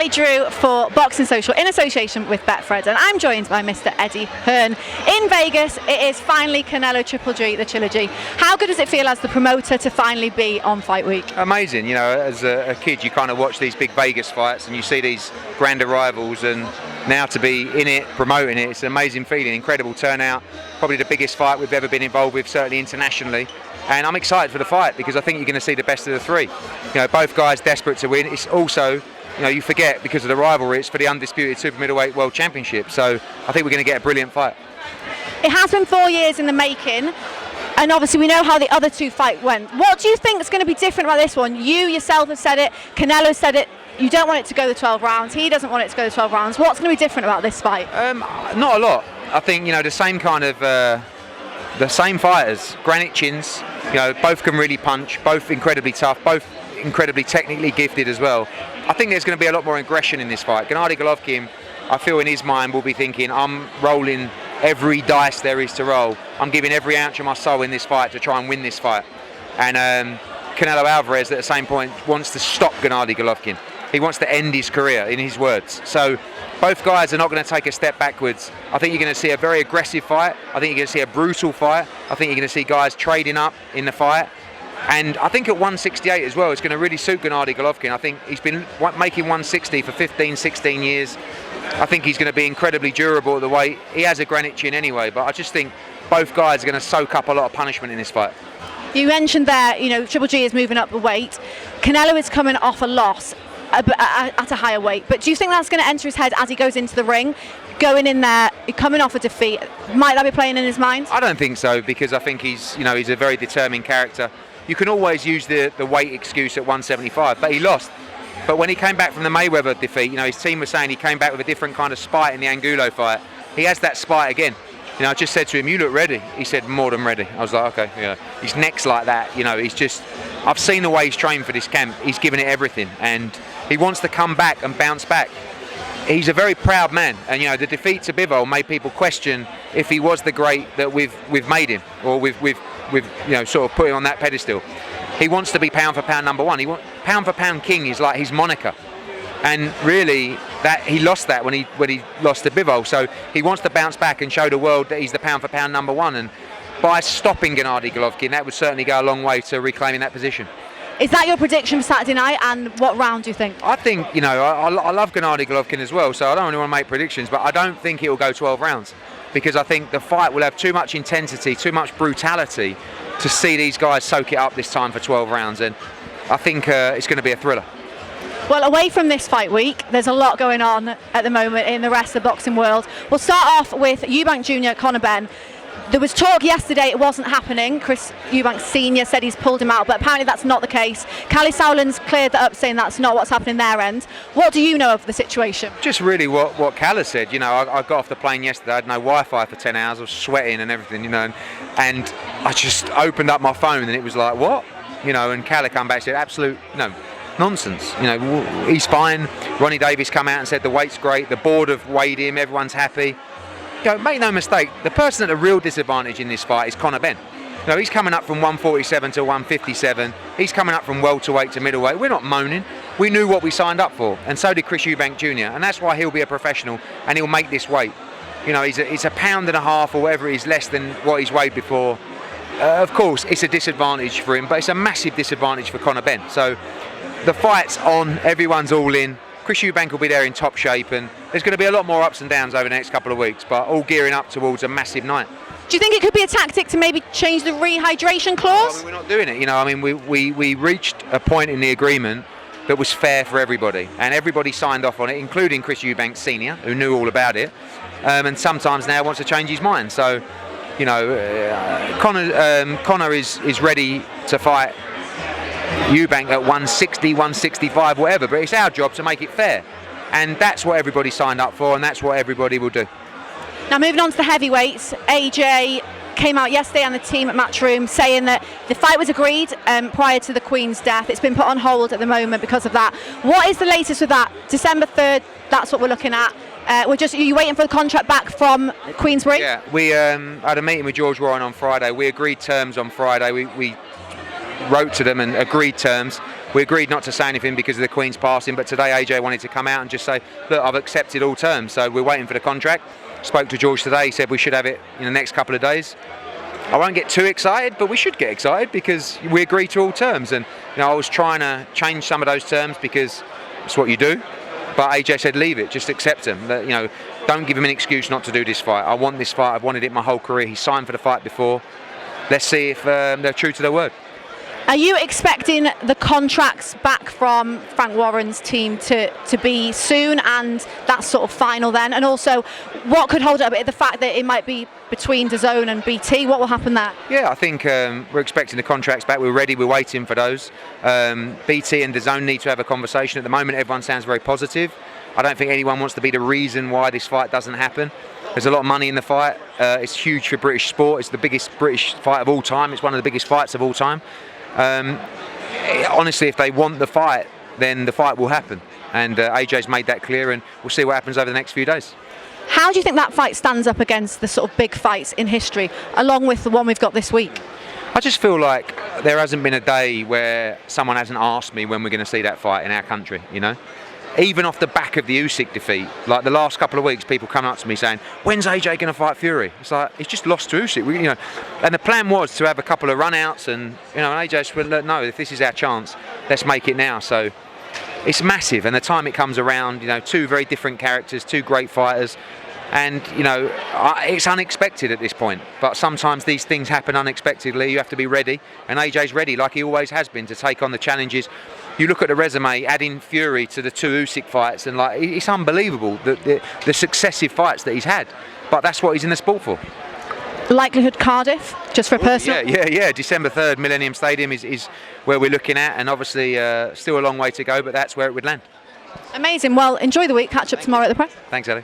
Drew for Boxing Social in association with Betfred, and I'm joined by Mr. Eddie Hearn. In Vegas, it is finally Canelo the trilogy. How good does it feel as the promoter to finally be on fight week? Amazing. You know, as a kid, you kind of watch these big Vegas fights and you see these grand rivals, and now to be in it, promoting it, it's an amazing feeling, incredible turnout. Probably the biggest fight we've ever been involved with, certainly internationally. And I'm excited for the fight because I think you're going to see the best of the three. You know, both guys desperate to win. It's also, you know, you forget because of the rivalry, it's for the undisputed super middleweight world championship. So I think we're going to get a brilliant fight. It has been 4 years in the making, and obviously we know how the other two fight went. What do you think is going to be different about this one? You yourself have said it, Canelo said it, you don't want it to go the 12 rounds, he doesn't want it to go the 12 rounds. What's going to be different about this fight? Not a lot. I think, you know, the same kind of, the same fighters, granite chins, you know, both can really punch, both incredibly tough, both incredibly technically gifted as well. I think there's going to be a lot more aggression in this fight. Gennady Golovkin, I feel in his mind, will be thinking, I'm rolling every dice there is to roll. I'm giving every ounce of my soul in this fight to try and win this fight. And Canelo Alvarez, at the same point, wants to stop Gennady Golovkin. He wants to end his career, in his words. So both guys are not going to take a step backwards. I think you're going to see a very aggressive fight. I think you're going to see a brutal fight. I think you're going to see guys trading up in the fight. And I think at 168 as well, it's going to really suit Gennady Golovkin. I think he's been making 160 for 15, 16 years. I think he's going to be incredibly durable at the weight. He has a granite chin anyway, but I just think both guys are going to soak up a lot of punishment in this fight. You mentioned there, you know, Triple G is moving up the weight. Canelo is coming off a loss at a higher weight, but do you think that's going to enter his head as he goes into the ring, going in there, coming off a defeat? Might that be playing in his mind? I don't think so, because I think he's a very determined character. You can always use the weight excuse at 175, but he lost. But when he came back from the Mayweather defeat, you know, his team was saying he came back with a different kind of spite in the Angulo fight. He has that spite again. You know, I just said to him, "You look ready." He said, "More than ready." I was like, "Okay, yeah." His neck's like that, you know. He's just, I've seen the way he's trained for this camp. He's given it everything, and he wants to come back and bounce back. He's a very proud man, and you know, the defeat to Bivol made people question if he was the great that we've made him, or we've you know, sort of put him on that pedestal. He wants to be pound for pound number one. Pound for pound king is like his moniker. And really, that he lost that when he lost to Bivol. So he wants to bounce back and show the world that he's the pound for pound number one. And by stopping Gennady Golovkin, that would certainly go a long way to reclaiming that position. Is that your prediction for Saturday night? And what round do you think? I think, you know, I love Gennady Golovkin as well, so I don't really want to make predictions, but I don't think it will go 12 rounds, because I think the fight will have too much intensity, too much brutality to see these guys soak it up this time for 12 rounds. And I think it's going to be a thriller. Well, away from this fight week, there's a lot going on at the moment in the rest of the boxing world. We'll start off with Eubank Jr, Conor Benn. There was talk yesterday it wasn't happening. Chris Eubank Sr said he's pulled him out, but apparently that's not the case. Callie Sowland's cleared that up, saying that's not what's happening their end. What do you know of the situation? Just really what Callie said. You know, I got off the plane yesterday, I had no Wi-Fi for 10 hours, I was sweating and everything, you know, and I just opened up my phone and it was like, what? You know, and Callie come back and said, absolute, no, nonsense. You know, he's fine. Ronnie Davis come out and said the weight's great, the board have weighed him, everyone's happy. You know, make no mistake, the person at a real disadvantage in this fight is Conor Benn. You know, he's coming up from 147 to 157. He's coming up from welterweight to middleweight. We're not moaning. We knew what we signed up for, and so did Chris Eubank Jr. And that's why he'll be a professional and he'll make this weight. You know, it's a pound and a half or whatever it is less than what he's weighed before. Of course, it's a disadvantage for him, but it's a massive disadvantage for Conor Benn. So the fight's on, everyone's all in. Chris Eubank will be there in top shape, and there's going to be a lot more ups and downs over the next couple of weeks, but all gearing up towards a massive night. Do you think it could be a tactic to maybe change the rehydration clause? Well, I mean, we're not doing it. You know, I mean, we reached a point in the agreement that was fair for everybody, and everybody signed off on it, including Chris Eubank Sr, who knew all about it, and sometimes now wants to change his mind. So, you know, Conor is ready to fight Eubank at 160, 165, whatever, but it's our job to make it fair, and that's what everybody signed up for, and that's what everybody will do. Now moving on to the heavyweights, AJ came out yesterday and the team at Matchroom saying that the fight was agreed prior to the Queen's death. It's been put on hold at the moment because of that. What is the latest with that? December 3rd, that's what we're looking at. Are you waiting for the contract back from Queensbury? Yeah, we had a meeting with George Warren on Friday. We agreed terms on Friday. We wrote to them and agreed terms, we agreed not to say anything because of the Queen's passing, but today AJ wanted to come out and just say, look, I've accepted all terms, so we're waiting for the contract. Spoke to George today, he said we should have it in the next couple of days. I won't get too excited, but we should get excited because we agreed to all terms, and I was trying to change some of those terms because it's what you do. But AJ said, leave it, just accept him. Don't give him an excuse not to do this fight. I want this fight, I've wanted it my whole career. He signed for the fight before. Let's see if they're true to their word. Are you expecting the contracts back from Frank Warren's team to be soon, and that's sort of final then? And also, what could hold up the fact that it might be between DAZN and BT? What will happen there? Yeah, I think we're expecting the contracts back. We're ready, we're waiting for those. BT and DAZN need to have a conversation. At the moment, everyone sounds very positive. I don't think anyone wants to be the reason why this fight doesn't happen. There's a lot of money in the fight. It's huge for British sport. It's the biggest British fight of all time. It's one of the biggest fights of all time. Honestly, if they want the fight, then the fight will happen. And AJ's made that clear, and we'll see what happens over the next few days. How do you think that fight stands up against the sort of big fights in history, along with the one we've got this week? I just feel like there hasn't been a day where someone hasn't asked me when we're going to see that fight in our country, Even off the back of the Usyk defeat, like the last couple of weeks, people come up to me saying, when's AJ going to fight Fury? It's like, he's just lost to Usyk, And the plan was to have a couple of run-outs and, and AJ said, no, if this is our chance, let's make it now. So it's massive, and the time it comes around, two very different characters, two great fighters, and, it's unexpected at this point. But sometimes these things happen unexpectedly. You have to be ready, and AJ's ready, like he always has been, to take on the challenges. You look at the resume, adding Fury to the two Usyk fights, and it's unbelievable the successive fights that he's had. But that's what he's in the sport for. Likelihood Cardiff, just for a personal? Yeah. December 3rd, Millennium Stadium is where we're looking at, and obviously still a long way to go, but that's where it would land. Amazing. Well, enjoy the week. Catch up tomorrow at the press. Thanks, Ellie.